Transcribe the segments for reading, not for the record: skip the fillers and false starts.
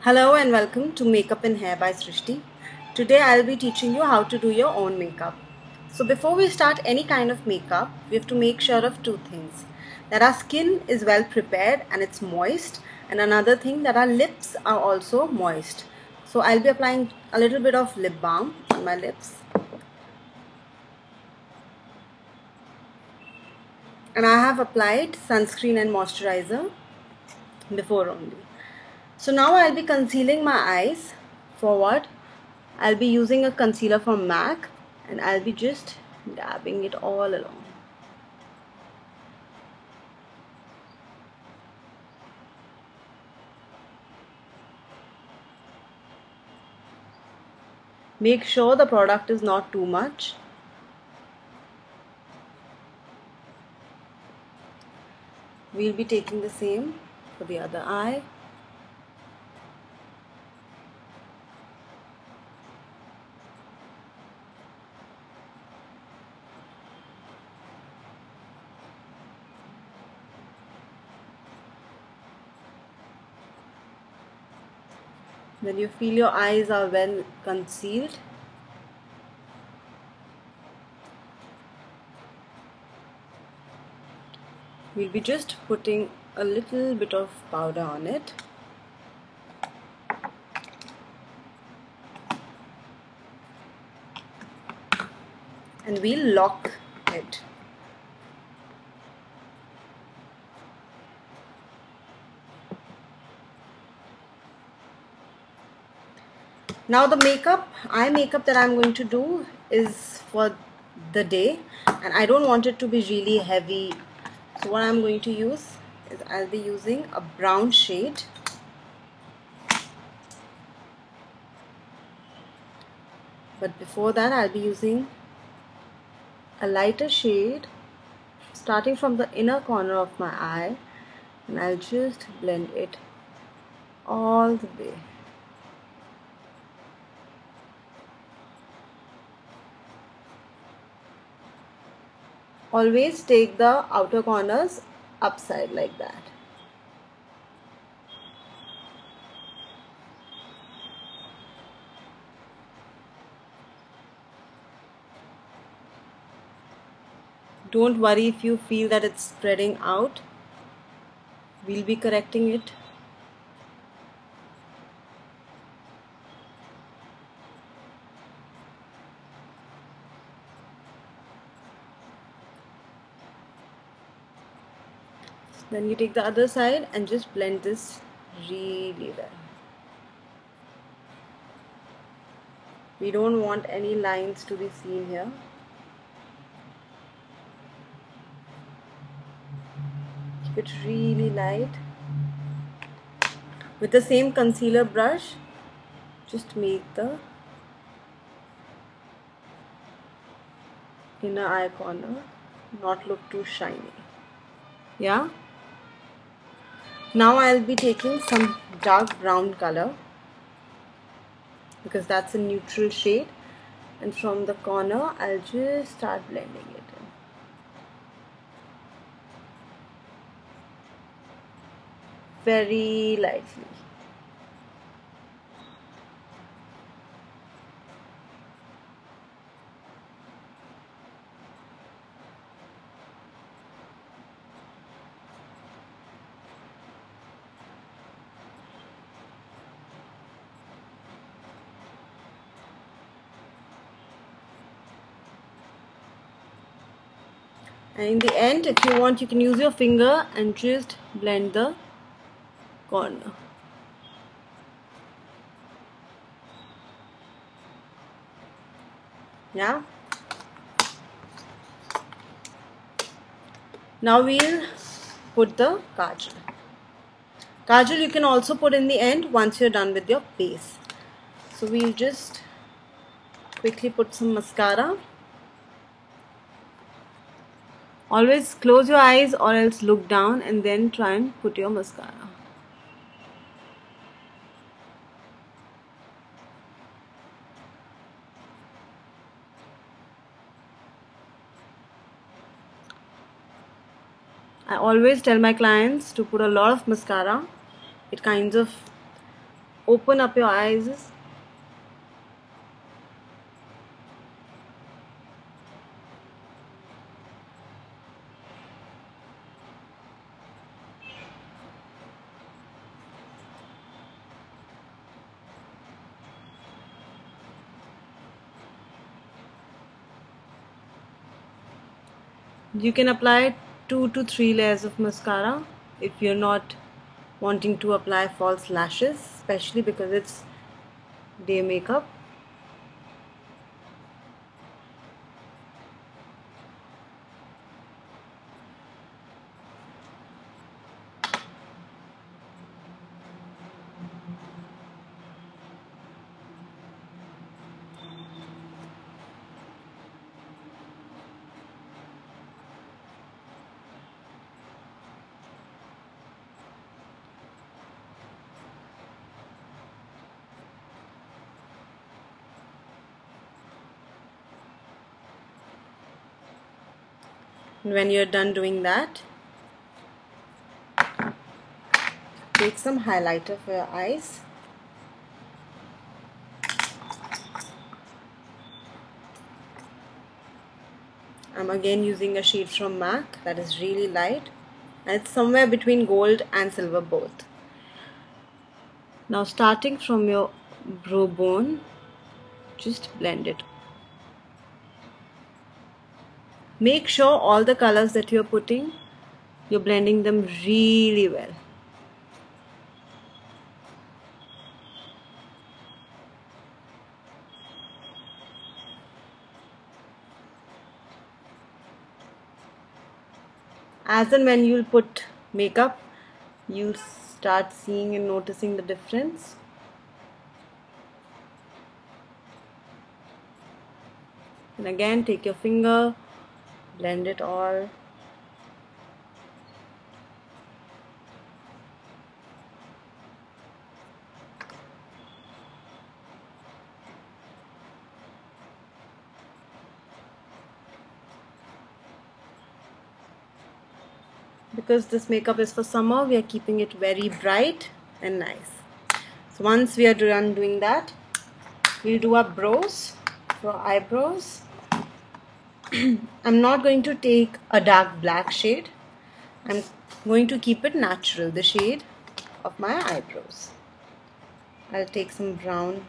Hello and welcome to Makeup and Hair by Srishti. Today I'll be teaching you how to do your own makeup. So before we start any kind of makeup, we have to make sure of two things. That our skin is well prepared and it's moist, and another thing that our lips are also moist. So I'll be applying a little bit of lip balm on my lips. And I have applied sunscreen and moisturizer before only. So now I'll be concealing my eyes. Forward, I'll be using a concealer from MAC and I'll be just dabbing it all along. Make sure the product is not too much. We'll be taking the same for the other eye. When you feel your eyes are well concealed, we'll be just putting a little bit of powder on it. And we'll lock it. Now the eye makeup that I'm going to do is for the day, and I don't want it to be really heavy. So what I'm going to use is I'll be using a brown shade. But before that I'll be using a lighter shade starting from the inner corner of my eye, and I'll just blend it all the way. Always take the outer corners upside like that. Don't worry if you feel that it's spreading out. We'll be correcting it. Then you take the other side and just blend this really well. We don't want any lines to be seen here. Keep it really light. With the same concealer brush, just make the inner eye corner not look too shiny. Yeah. Now I'll be taking some dark brown color because that's a neutral shade, and from the corner I'll just start blending it in. Very lightly. And in the end, if you want, you can use your finger and just blend the corner. Yeah. Now we'll put the kajal. Kajal you can also put in the end once you're done with your base. So we'll just quickly put some mascara. Always close your eyes or else look down and then try and put your mascara. I always tell my clients to put a lot of mascara. It kind of open up your eyes. You can apply 2 to 3 layers of mascara if you're not wanting to apply false lashes, especially because it's day makeup. And when you're done doing that, take some highlighter for your eyes. I'm again using a shade from MAC that is really light, and it's somewhere between gold and silver both. Now starting from your brow bone, just blend it. Make sure all the colors that you're putting, you're blending them really well. As and when you'll put makeup, you'll start seeing and noticing the difference. And again, take your finger, blend it all. Because this makeup is for summer, we are keeping it very bright and nice. So once we are done doing that, we'll do our brows. For eyebrows, I'm not going to take a dark black shade. I'm going to keep it natural, the shade of my eyebrows. I'll take some brown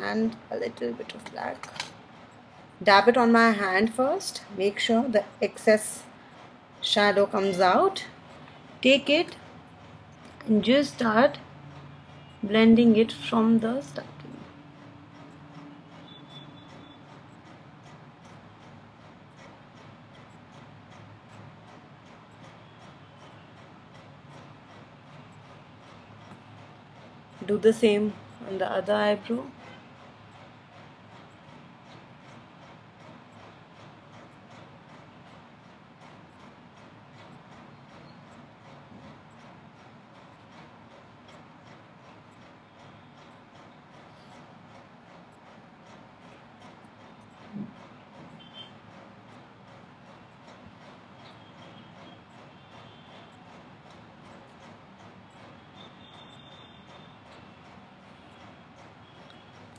and a little bit of black. Dab it on my hand first. Make sure the excess shadow comes out. Take it and just start blending it from the starting. Do the same on the other eyebrow.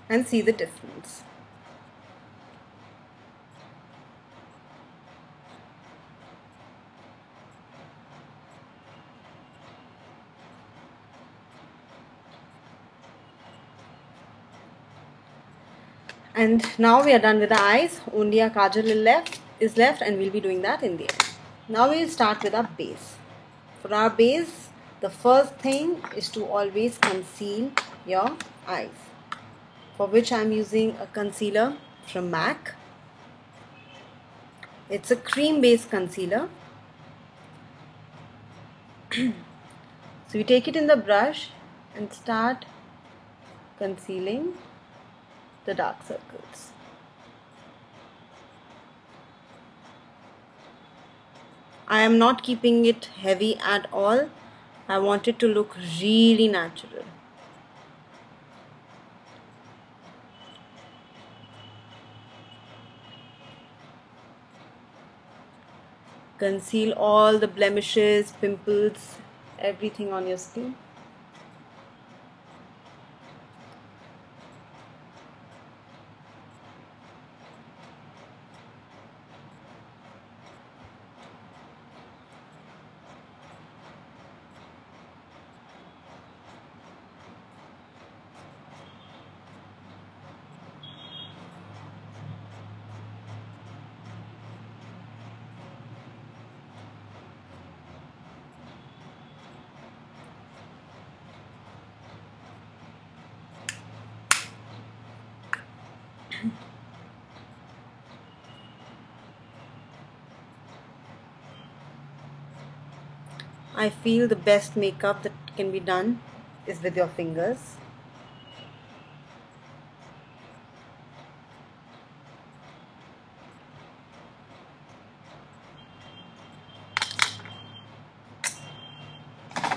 And see the difference. And now we are done with the eyes. Only our kajal is left, and we'll be doing that in the end. Now we'll start with our base. For our base, the first thing is to always conceal your eyes, for which I'm using a concealer from MAC. It's a cream based concealer. So you take it in the brush and start concealing the dark circles. I am not keeping it heavy at all. I want it to look really natural. Conceal all the blemishes, pimples, everything on your skin. I feel the best makeup that can be done is with your fingers.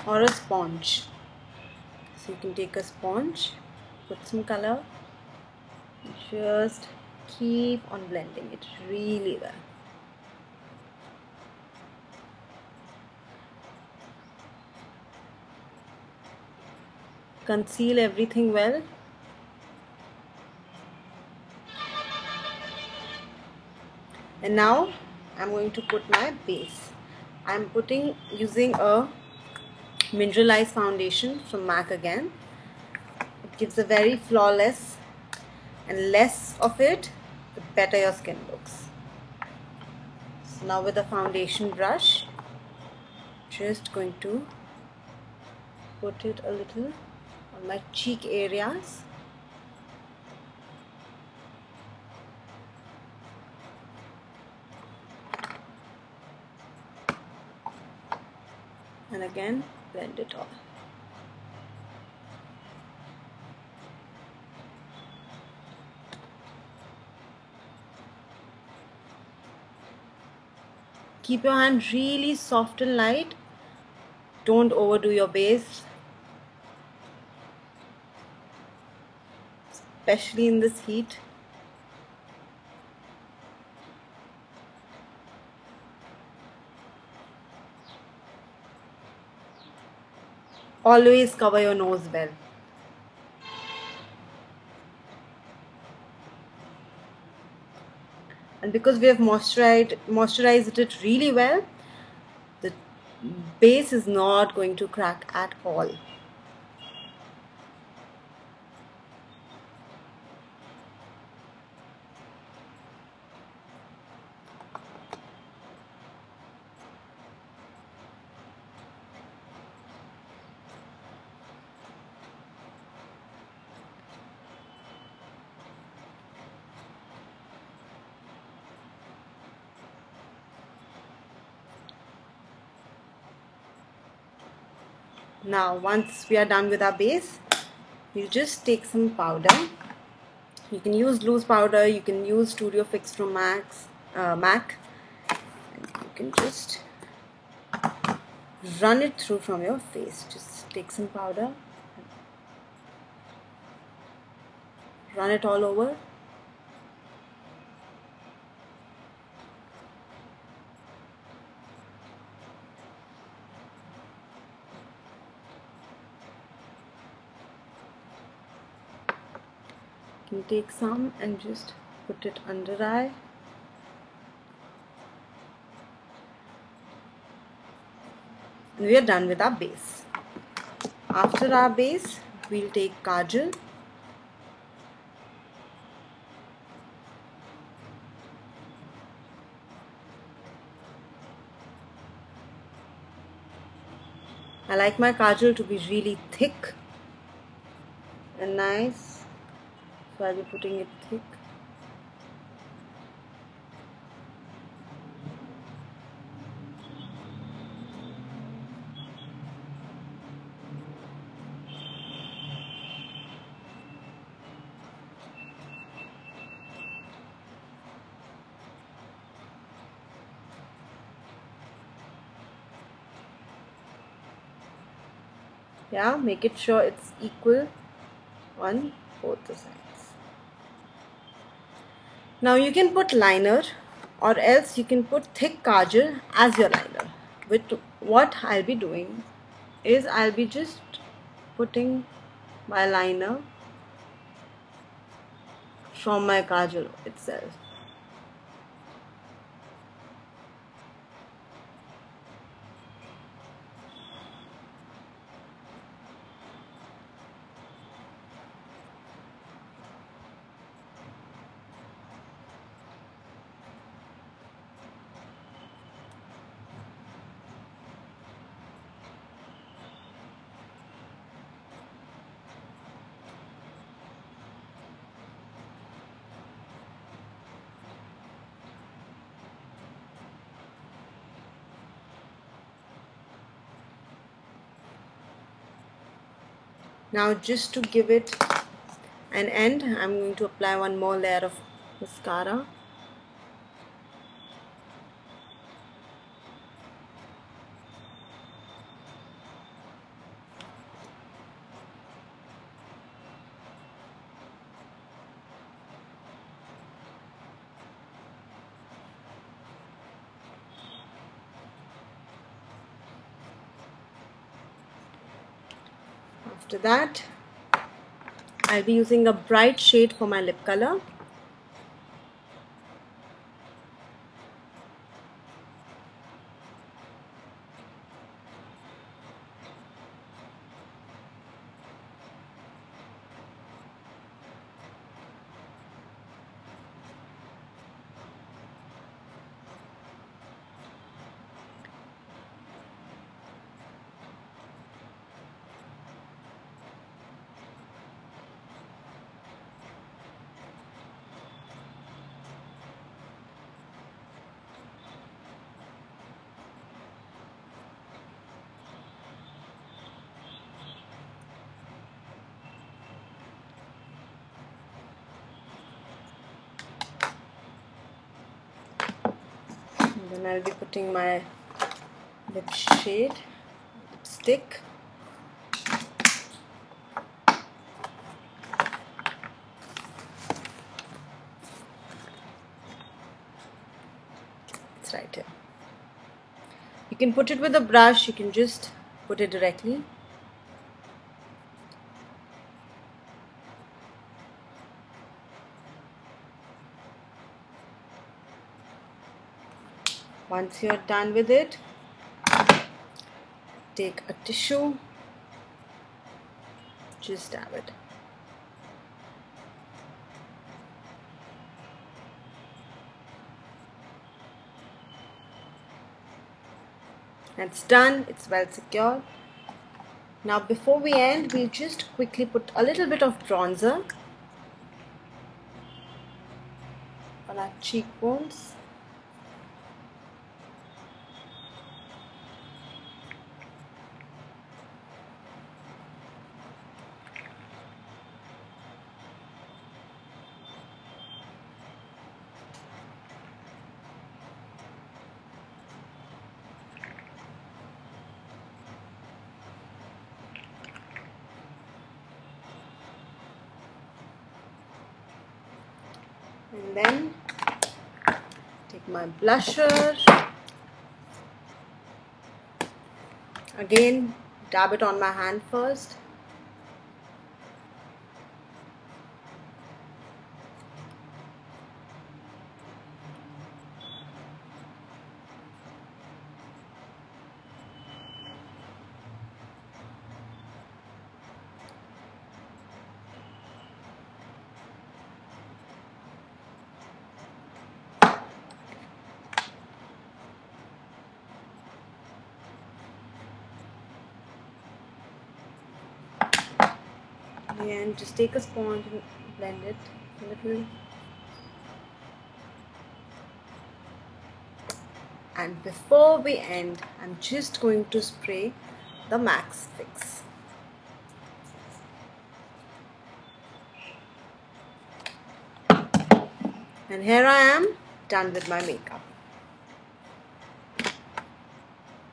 Or a sponge. So you can take a sponge, put some color, just keep on blending it really well. Conceal everything well. And now I'm going to put my base. I'm using a mineralized foundation from MAC again. It gives a very flawless, and less of it, the better your skin looks. So now with a foundation brush, just going to put it a little on my cheek areas. And again, blend it all. Keep your hand really soft and light. Don't overdo your base, especially in this heat. Always cover your nose well. And because we have moisturized it really well, the base is not going to crack at all. Now once we are done with our base, we'll just take some powder. You can use loose powder, you can use Studio Fix from MAC, and you can just run it through from your face. Just take some powder, run it all over. You can take some and just put it under eye. And we are done with our base. After our base, we'll take kajal. I like my kajal to be really thick and nice, so I'll be putting it thick. Yeah, make it sure it's equal on both the sides. Now you can put liner, or else you can put thick kajal as your liner. With what I'll be doing is I'll be just putting my liner from my kajal itself. Now just to give it an end, I'm going to apply one more layer of mascara. After that, I'll be using a bright shade for my lip color. And then I'll be putting my lip shade, lipstick. It's right here. You can put it with a brush, you can just put it directly. Once you're done with it, take a tissue, just dab it. It's done, it's well secured. Now before we end, we'll just quickly put a little bit of bronzer on our cheekbones. And then take my blusher, again dab it on my hand first. And just take a sponge and blend it a little. And before we end, I'm just going to spray the Max Fix. And here I am, done with my makeup.